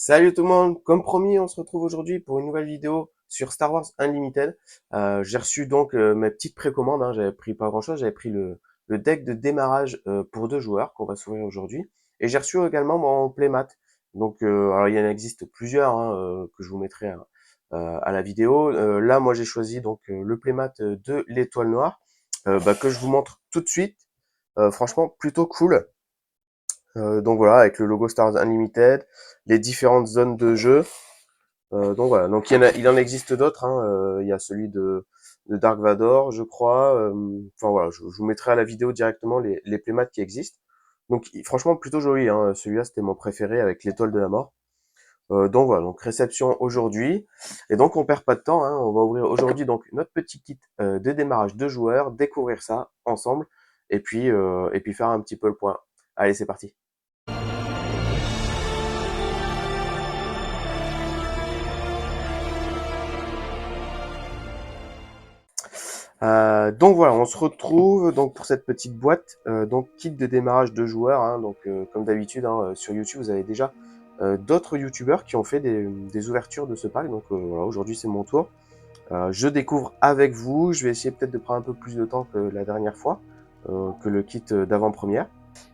Salut tout le monde, comme promis, on se retrouve aujourd'hui pour une nouvelle vidéo sur Star Wars Unlimited. J'ai reçu donc mes petites précommandes, hein. J'avais pris pas grand-chose, j'avais pris le deck de démarrage pour 2 joueurs qu'on va s'ouvrir aujourd'hui. Et j'ai reçu également mon playmat. Donc, alors il y en existe plusieurs hein, que je vous mettrai à la vidéo. Là, moi j'ai choisi donc le playmat de l'étoile noire que je vous montre tout de suite. Franchement, plutôt cool. Donc voilà, avec le logo Star Wars Unlimited, les différentes zones de jeu. Donc voilà, donc il en existe d'autres. Hein. Il y a celui de Dark Vador, je crois. Enfin voilà, je vous mettrai à la vidéo directement les playmats qui existent. Donc franchement plutôt joli. Hein. Celui-là c'était mon préféré avec l'étoile de la mort. Donc voilà, donc réception aujourd'hui. Et donc on perd pas de temps. Hein. On va ouvrir aujourd'hui donc notre petit kit de démarrage de joueurs, découvrir ça ensemble, et puis faire un petit peu le point. Allez, c'est parti. Donc voilà, on se retrouve donc pour cette petite boîte, donc kit de démarrage de joueurs. Hein, donc comme d'habitude hein, sur YouTube, vous avez déjà d'autres YouTubeurs qui ont fait des ouvertures de ce pack. Donc voilà, aujourd'hui c'est mon tour. Je découvre avec vous. Je vais essayer peut-être de prendre un peu plus de temps que la dernière fois, que le kit d'avant-première.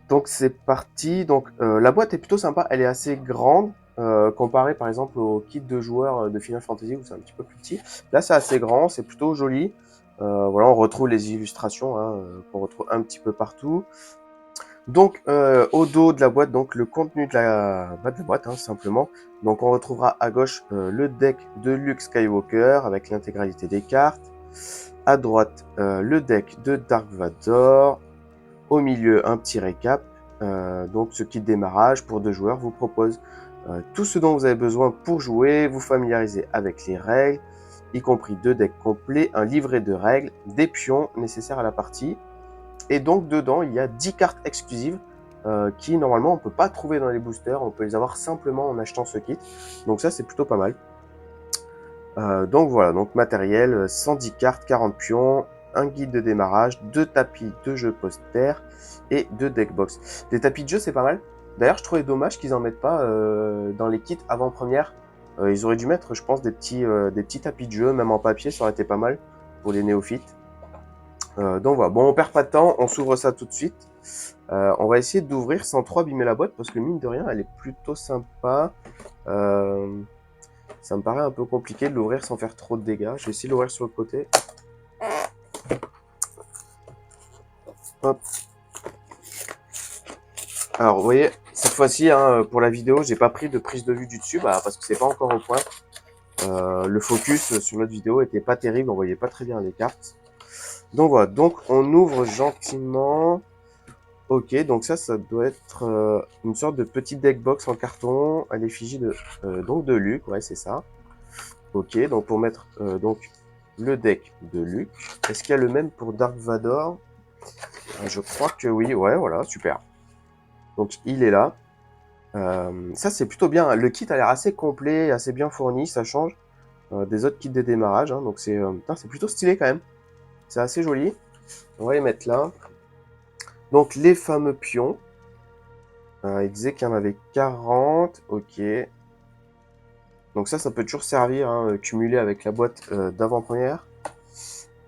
Donc c'est parti. Donc la boîte est plutôt sympa. Elle est assez grande. Comparé par exemple au kit de joueurs de Final Fantasy où c'est un petit peu plus petit. Là c'est assez grand, c'est plutôt joli. Voilà, on retrouve les illustrations hein, qu'on retrouve un petit peu partout. Donc au dos de la boîte, donc le contenu de la boîte hein, simplement. Donc on retrouvera à gauche le deck de Luke Skywalker avec l'intégralité des cartes. À droite le deck de Dark Vador. Au milieu un petit récap. Donc ce kit de démarrage pour 2 joueurs vous propose tout ce dont vous avez besoin pour jouer, vous familiariser avec les règles, y compris 2 decks complets, un livret de règles, des pions nécessaires à la partie. Et donc dedans, il y a 10 cartes exclusives qui normalement on peut pas trouver dans les boosters, on peut les avoir simplement en achetant ce kit. Donc ça c'est plutôt pas mal. Donc voilà, donc matériel, 110 cartes, 40 pions, un guide de démarrage, 2 tapis de jeu poster et 2 deckbox. Des tapis de jeu c'est pas mal. D'ailleurs je trouvais dommage qu'ils en mettent pas dans les kits avant-première. Ils auraient dû mettre je pense des petits tapis de jeu, même en papier, ça aurait été pas mal pour les néophytes. Donc voilà, bon on perd pas de temps, on s'ouvre ça tout de suite. On va essayer d'ouvrir sans trop abîmer la boîte parce que mine de rien elle est plutôt sympa. Ça me paraît un peu compliqué de l'ouvrir sans faire trop de dégâts. Je vais essayer de l'ouvrir sur le côté. Hop. Alors vous voyez, cette fois-ci hein, pour la vidéo, j'ai pas pris de prise de vue du dessus parce que c'est pas encore au point. Le focus sur notre vidéo était pas terrible, on voyait pas très bien les cartes. Donc voilà, donc on ouvre gentiment. Ok, donc ça doit être une sorte de petit deck box en carton à l'effigie de Luke, ouais c'est ça. Ok, donc pour mettre donc le deck de Luke. Est-ce qu'il y a le même pour Dark Vador? Je crois que oui, ouais, voilà, super. Donc il est là. Ça c'est plutôt bien. Le kit a l'air assez complet, assez bien fourni, ça change des autres kits de démarrage. Hein, donc c'est plutôt stylé quand même. C'est assez joli. On va les mettre là. Donc les fameux pions. Il disait qu'il y en avait 40. Ok. Donc ça peut toujours servir, hein, cumulé avec la boîte d'avant-première.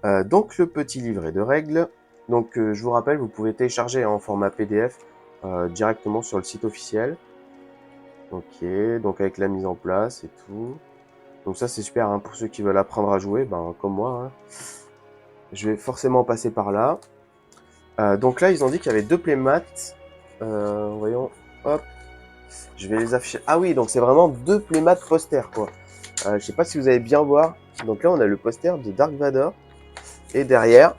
Donc le petit livret de règles. Donc je vous rappelle, vous pouvez télécharger en format PDF directement sur le site officiel. Ok, donc avec la mise en place et tout. Donc ça c'est super hein, pour ceux qui veulent apprendre à jouer, comme moi. Hein. Je vais forcément passer par là. Donc là ils ont dit qu'il y avait 2 playmats. Voyons, hop, je vais les afficher. Ah oui, donc c'est vraiment 2 playmats posters quoi. Je sais pas si vous allez bien voir. Donc là on a le poster de Dark Vador. Et derrière,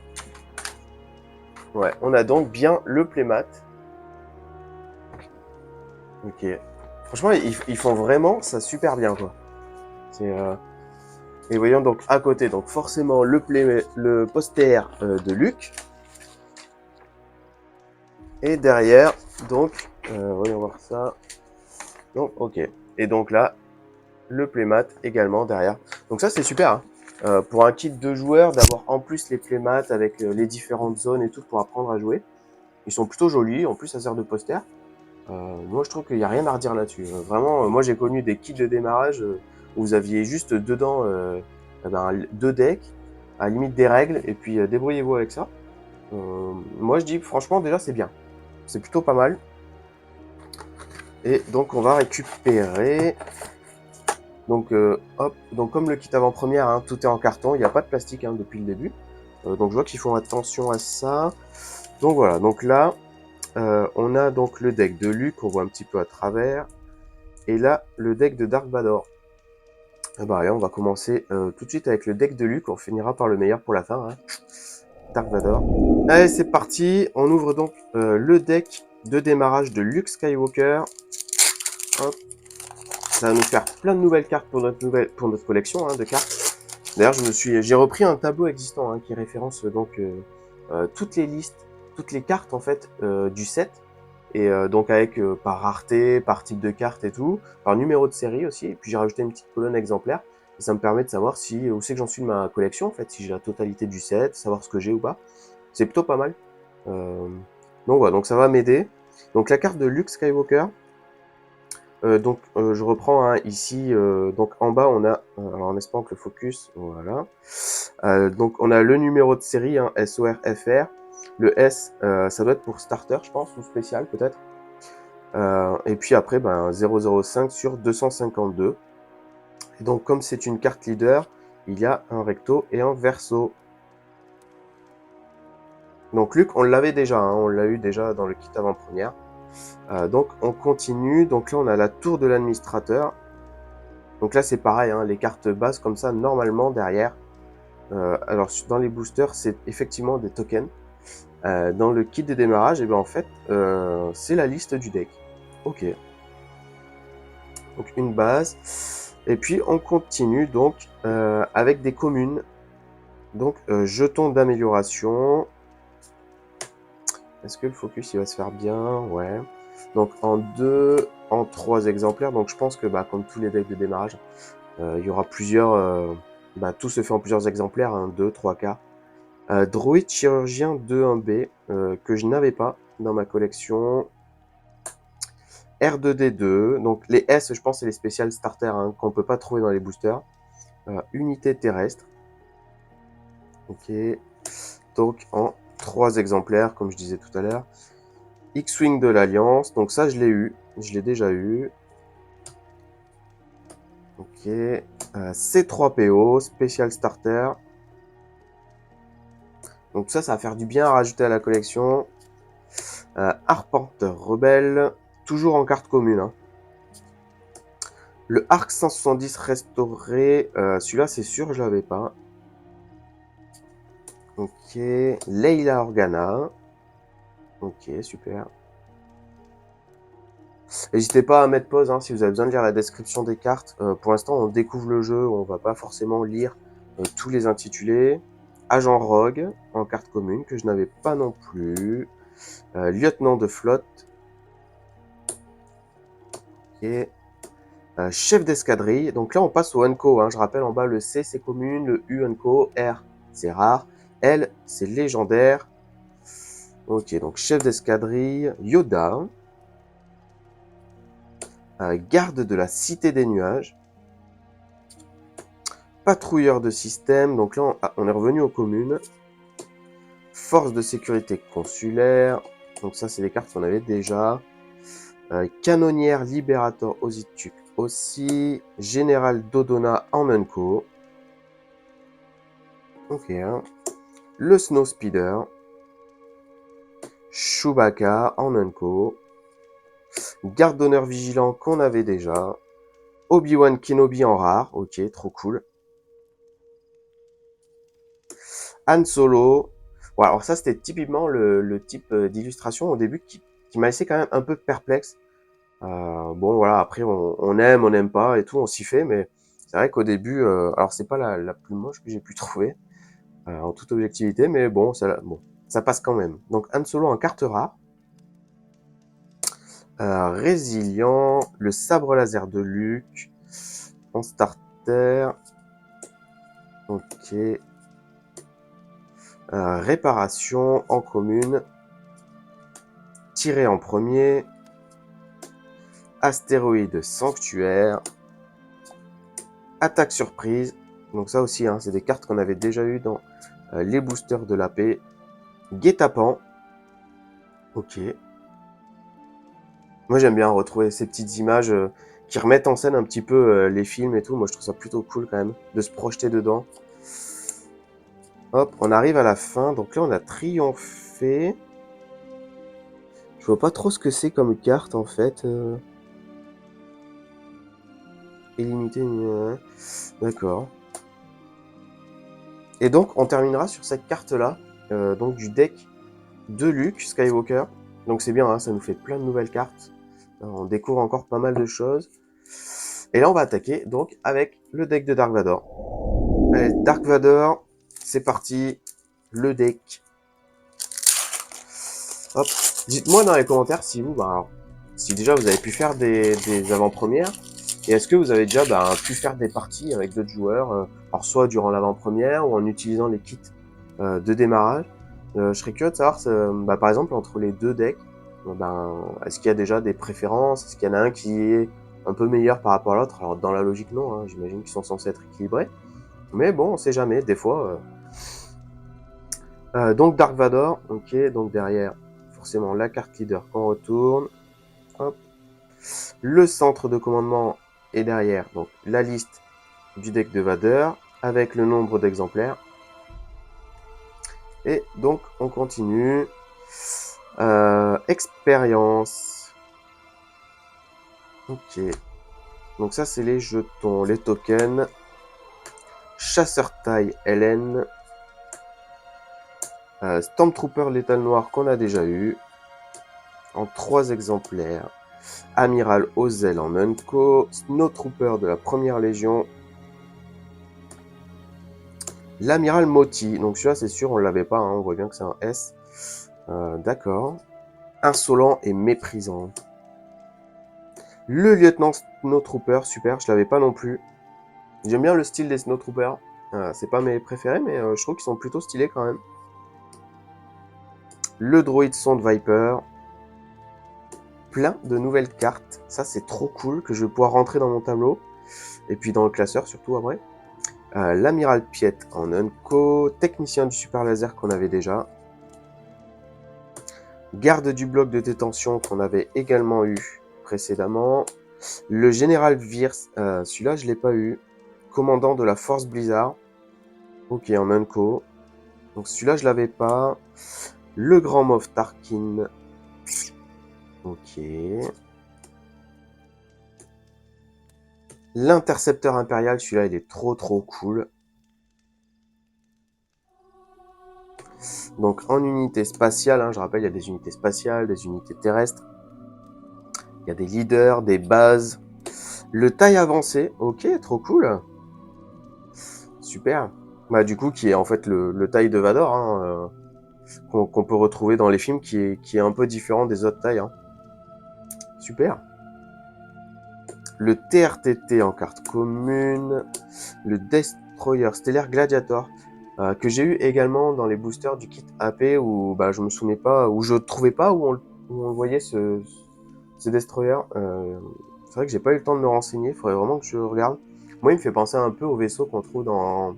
ouais, on a donc bien le playmat. Ok. Franchement, ils font vraiment ça super bien, quoi. Et voyons donc à côté, donc forcément le poster de Luke. Et derrière, donc, voyons voir ça. Donc, ok. Et donc là, le playmat également derrière. Donc ça, c'est super. Hein. Pour un kit de joueurs, d'avoir en plus les playmats avec les différentes zones et tout pour apprendre à jouer. Ils sont plutôt jolis. En plus, ça sert de poster. Moi, je trouve qu'il n'y a rien à redire là-dessus. Vraiment, moi, j'ai connu des kits de démarrage où vous aviez juste dedans deux decks, à la limite des règles, et puis débrouillez-vous avec ça. Moi, je dis, franchement, déjà, c'est bien. C'est plutôt pas mal. Et donc, on va récupérer. Donc, hop. Donc, comme le kit avant-première, hein, tout est en carton. Il n'y a pas de plastique hein, depuis le début. Donc, je vois qu'ils font attention à ça. Donc, voilà. Donc là, on a donc le deck de Luke, on voit un petit peu à travers. Et là, le deck de Dark Vador. Ah bah, allez, on va commencer tout de suite avec le deck de Luke. On finira par le meilleur pour la fin. Hein. Dark Vador. Allez, c'est parti. On ouvre donc le deck de démarrage de Luke Skywalker. Hop. Ça va nous faire plein de nouvelles cartes pour notre collection hein, de cartes. D'ailleurs, j'ai repris un tableau existant hein, qui référence donc toutes les listes, toutes les cartes en fait du set. Et donc avec par rareté, par type de carte et tout, par numéro de série aussi. Et puis j'ai rajouté une petite colonne exemplaire. Et ça me permet de savoir où c'est que j'en suis de ma collection en fait, si j'ai la totalité du set, savoir ce que j'ai ou pas. C'est plutôt pas mal. Euh, donc voilà, donc ça va m'aider. Donc la carte de Luke Skywalker. Je reprends hein, ici. Donc en bas on a, alors en espérant que le focus, voilà. Donc on a le numéro de série, hein, SORFR. Le S, ça doit être pour starter, je pense, ou spécial peut-être. Et puis après, 005 sur 252. Et donc comme c'est une carte leader, il y a un recto et un verso. Donc Luc, on l'avait déjà, hein, on l'a eu déjà dans le kit avant-première. Donc on continue. Donc là on a la tour de l'administrateur. Donc là c'est pareil, hein, les cartes bases comme ça normalement derrière. Alors dans les boosters c'est effectivement des tokens. Dans le kit de démarrage, et ben en fait c'est la liste du deck. Ok. Donc une base. Et puis on continue donc avec des communes. Donc jetons d'amélioration. Est-ce que le focus il va se faire bien? Ouais. Donc en 3 exemplaires. Donc je pense que comme tous les decks de démarrage, il y aura plusieurs. Tout se fait en plusieurs exemplaires, hein, 2, 3 quarts. Droïde chirurgien 2-1B que je n'avais pas dans ma collection. R2D2, donc les S, je pense, c'est les spéciales starters hein, qu'on peut pas trouver dans les boosters. Unité terrestre. Ok. Donc en 3 exemplaires, comme je disais tout à l'heure. X-Wing de l'Alliance, donc ça je l'ai eu, je l'ai déjà eu. Ok. C3PO, spécial starter. Donc ça va faire du bien à rajouter à la collection. Arpenteur rebelle, toujours en carte commune. Hein. Le Arc 170 restauré, celui-là c'est sûr, je l'avais pas. Ok, Leila Organa. Ok, super. N'hésitez pas à mettre pause hein, si vous avez besoin de lire la description des cartes. Pour l'instant, on découvre le jeu, on va pas forcément lire tous les intitulés. Agent Rogue en carte commune que je n'avais pas non plus. Lieutenant de flotte. Et chef d'escadrille. Donc là, on passe au Unco. Hein. Je rappelle en bas le C c'est commune, le U Unco, R c'est rare, L c'est légendaire. Ok, donc chef d'escadrille, Yoda. Garde de la Cité des Nuages. Patrouilleur de système, donc là on est revenu aux communes. Force de sécurité consulaire, donc ça c'est des cartes qu'on avait déjà. Canonnière Liberator Osituk aussi. Général Dodona en Unco. Ok. Hein. Le Snow Speeder. Chewbacca en Unco. Garde d'honneur vigilant qu'on avait déjà. Obi-Wan Kenobi en rare, ok, trop cool. Han Solo. Ouais, alors ça c'était typiquement le type d'illustration au début qui m'a laissé quand même un peu perplexe. Bon voilà, après on aime, on n'aime pas et tout, on s'y fait, mais c'est vrai qu'au début, alors c'est pas la plus moche que j'ai pu trouver, en toute objectivité, mais bon, ça passe quand même. Donc Han Solo en carte rare. Résilient, le sabre laser de Luke, en starter. Ok. Réparation en commune. Tiré en premier. Astéroïde sanctuaire. Attaque surprise. Donc ça aussi, hein, c'est des cartes qu'on avait déjà eues dans les boosters de la paix. Guet-apens. Ok. Moi j'aime bien retrouver ces petites images qui remettent en scène un petit peu les films et tout. Moi je trouve ça plutôt cool quand même de se projeter dedans. Hop, on arrive à la fin. Donc là on a triomphé. Je vois pas trop ce que c'est comme carte en fait. Illimité. D'accord. Et donc on terminera sur cette carte là. Donc du deck de Luke Skywalker. Donc c'est bien, hein, ça nous fait plein de nouvelles cartes. On découvre encore pas mal de choses. Et là on va attaquer donc avec le deck de Dark Vador. Allez, Dark Vador, c'est parti. Le deck. Hop. Dites-moi dans les commentaires si vous, si déjà vous avez pu faire des avant-premières. Et est-ce que vous avez déjà pu faire des parties avec d'autres joueurs, alors soit durant l'avant-première ou en utilisant les kits de démarrage. Je serais curieux de savoir, par exemple, entre les deux decks, est-ce qu'il y a déjà des préférences? Est-ce qu'il y en a un qui est un peu meilleur par rapport à l'autre? Alors dans la logique non, hein, j'imagine qu'ils sont censés être équilibrés. Mais bon, on sait jamais, des fois. Donc Dark Vador, ok, donc derrière, forcément la carte leader qu'on retourne. Hop. Le centre de commandement est derrière, donc la liste du deck de Vador avec le nombre d'exemplaires. Et donc on continue. Expérience. Ok. Donc ça c'est les jetons, les tokens. Chasseur taille LN. Stormtrooper l'étal noir qu'on a déjà eu. En 3 exemplaires. Amiral Ozel en Unco. Snowtrooper de la première légion. L'amiral Moti. Donc celui-là c'est sûr on l'avait pas, hein, on voit bien que c'est un S. D'accord. Insolent et méprisant. Le lieutenant Snowtrooper, super, je l'avais pas non plus. J'aime bien le style des Snowtroopers. C'est pas mes préférés, mais je trouve qu'ils sont plutôt stylés quand même. Le droïde sonde Viper. Plein de nouvelles cartes. Ça, c'est trop cool que je vais pouvoir rentrer dans mon tableau. Et puis dans le classeur, surtout après. L'amiral Piet en Unco. Technicien du super laser qu'on avait déjà. Garde du bloc de détention qu'on avait également eu précédemment. Le général Virs, celui-là je l'ai pas eu. Commandant de la force Blizzard. Ok, en Unco. Donc celui-là je l'avais pas. Le grand Moff Tarkin. Ok. L'intercepteur impérial, celui-là il est trop cool. Donc en unité spatiale, hein, je rappelle, il y a des unités spatiales, des unités terrestres. Il y a des leaders, des bases. Le taille avancé, ok, trop cool. Super. Du coup, qui est en fait le taille de Vador, hein, qu'on peut retrouver dans les films, qui est un peu différent des autres tailles. Hein. Super. Le TRTT en carte commune. Le Destroyer Stellaire Gladiator. Que j'ai eu également dans les boosters du kit AP où je me souvenais pas, où je trouvais pas où on voyait ce Destroyer. C'est vrai que j'ai pas eu le temps de me renseigner, il faudrait vraiment que je regarde. Moi, il me fait penser un peu au vaisseau qu'on trouve dans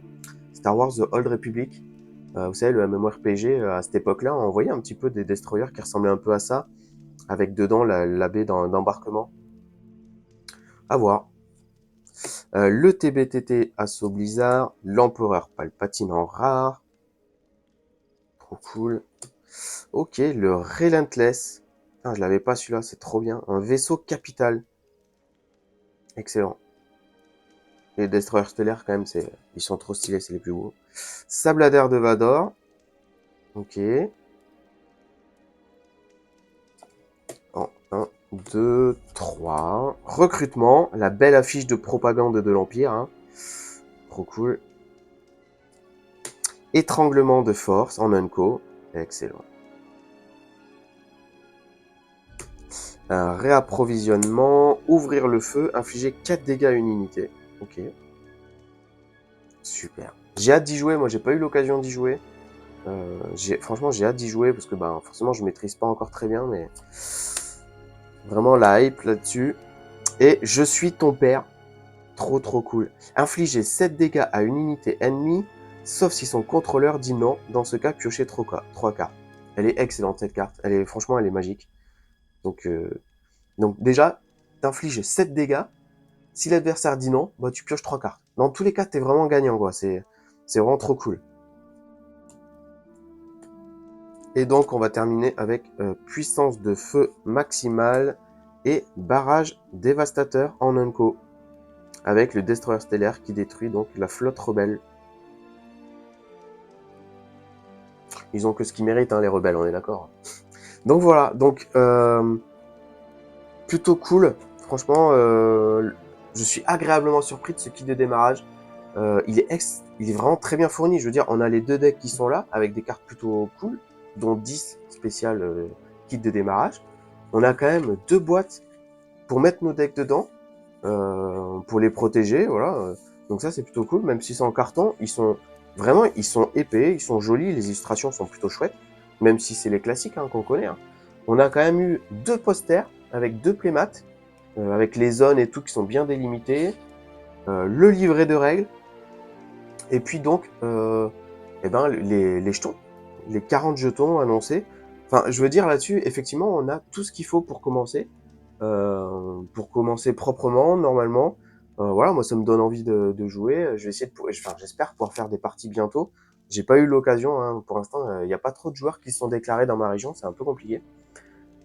Star Wars The Old Republic. Vous savez, le MMORPG, à cette époque-là, on voyait un petit peu des destroyers qui ressemblaient un peu à ça, avec dedans la baie d'embarquement. À voir. Le TBTT Assaut Blizzard, l'Empereur Palpatine en rare. Trop cool. Ok, le Relentless. Ah, je l'avais pas celui-là, c'est trop bien. Un vaisseau capital. Excellent. Les destroyers stellaires, quand même, ils sont trop stylés, c'est les plus beaux. Sabladère de Vador. Ok. En 1, 2, 3. Recrutement. La belle affiche de propagande de l'Empire. Hein. Trop cool. Étranglement de force en Unco. Excellent. Un réapprovisionnement. Ouvrir le feu. Infliger 4 dégâts à une unité. Ok. Super. J'ai hâte d'y jouer. Moi, j'ai pas eu l'occasion d'y jouer. Franchement, j'ai hâte d'y jouer parce que forcément, je maîtrise pas encore très bien, mais vraiment la hype là-dessus. Et je suis ton père. Trop trop cool. Infliger 7 dégâts à une unité ennemie, sauf si son contrôleur dit non. Dans ce cas, piocher 3 cartes. Elle est excellente cette carte. Franchement, elle est magique. Donc, déjà, t'infliges 7 dégâts. Si l'adversaire dit non, bah tu pioches 3 cartes. Dans tous les cas, t'es vraiment gagnant, quoi. C'est vraiment trop cool. Et donc, on va terminer avec puissance de feu maximale et barrage dévastateur en unco. Avec le Destroyer stellaire qui détruit donc la flotte rebelle. Ils ont que ce qu'ils méritent, hein, les rebelles, on est d'accord. Donc voilà, donc plutôt cool. Franchement, je suis agréablement surpris de ce kit de démarrage. Il est vraiment très bien fourni. Je veux dire, on a les 2 decks qui sont là, avec des cartes plutôt cool, dont 10 spéciales kit de démarrage. On a quand même 2 boîtes pour mettre nos decks dedans, pour les protéger, voilà. Donc ça, c'est plutôt cool, même si c'est en carton, ils sont épais, ils sont jolis, les illustrations sont plutôt chouettes, même si c'est les classiques hein, qu'on connaît. Hein. On a quand même eu 2 posters avec 2 playmats, avec les zones et tout qui sont bien délimités, le livret de règles, et puis donc les jetons, les 40 jetons annoncés. Enfin, je veux dire là-dessus, effectivement, on a tout ce qu'il faut pour commencer proprement, normalement. Voilà, moi ça me donne envie de jouer. Je vais essayer j'espère pouvoir faire des parties bientôt. J'ai pas eu l'occasion, hein, pour l'instant, il n'y a pas trop de joueurs qui se sont déclarés dans ma région, c'est un peu compliqué.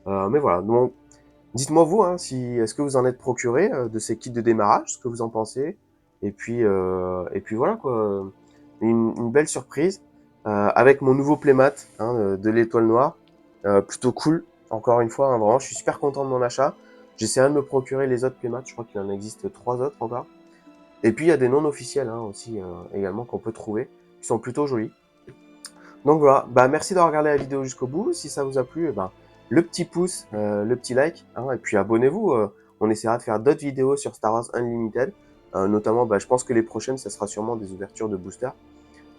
Mais voilà, donc dites-moi vous, hein, est-ce que vous en êtes procuré de ces kits de démarrage, ce que vous en pensez. Et puis voilà quoi, une belle surprise avec mon nouveau playmat hein, de l'étoile noire, plutôt cool. Encore une fois, hein, vraiment, je suis super content de mon achat. J'essaierai de me procurer les autres playmats, je crois qu'il en existe 3 autres encore. Et puis il y a des non officiels hein, aussi également qu'on peut trouver, qui sont plutôt jolis. Donc voilà, bah merci d'avoir regardé la vidéo jusqu'au bout. Si ça vous a plu, le petit pouce, le petit like, hein, et puis abonnez-vous. On essaiera de faire d'autres vidéos sur Star Wars Unlimited. Notamment, je pense que les prochaines, ça sera sûrement des ouvertures de boosters.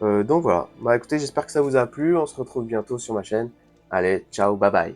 Donc voilà, écoutez, j'espère que ça vous a plu. On se retrouve bientôt sur ma chaîne. Allez, ciao, bye bye.